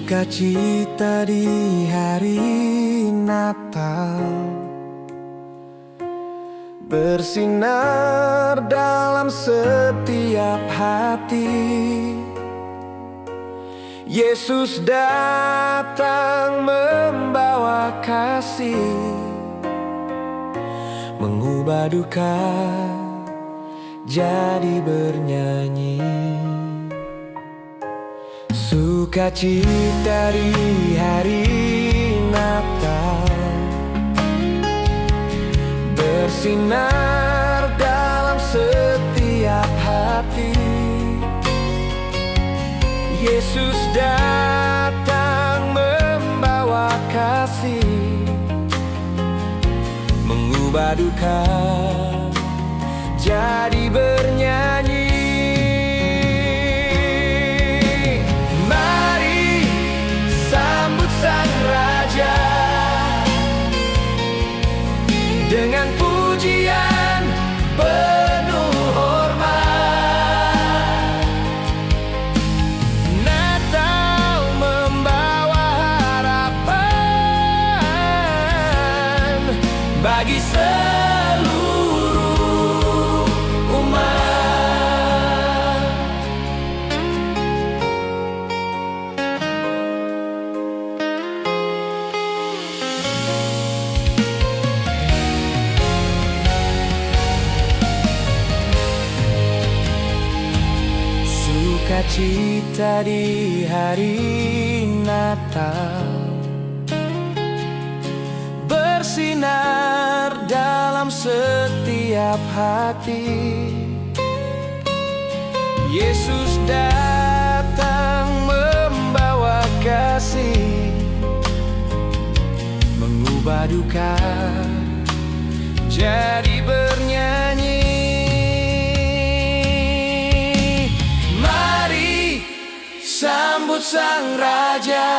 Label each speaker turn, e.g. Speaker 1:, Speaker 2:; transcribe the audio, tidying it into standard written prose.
Speaker 1: Sukacita di hari Natal bersinar dalam setiap hati. Yesus datang membawa kasih, mengubah duka jadi bernyanyi. Sukacita di hari Natal bersinar dalam setiap hati. Yesus datang membawa kasih, mengubah duka jadi bernyanyi. Dengan pujian penuh hormat, Natal membawa harapan bagi seluruh umat. Sukacita di hari Natal bersinar dalam setiap hati. Yesus datang membawa kasih, mengubah duka jadi bernyanyi. Sambut Sang Raja.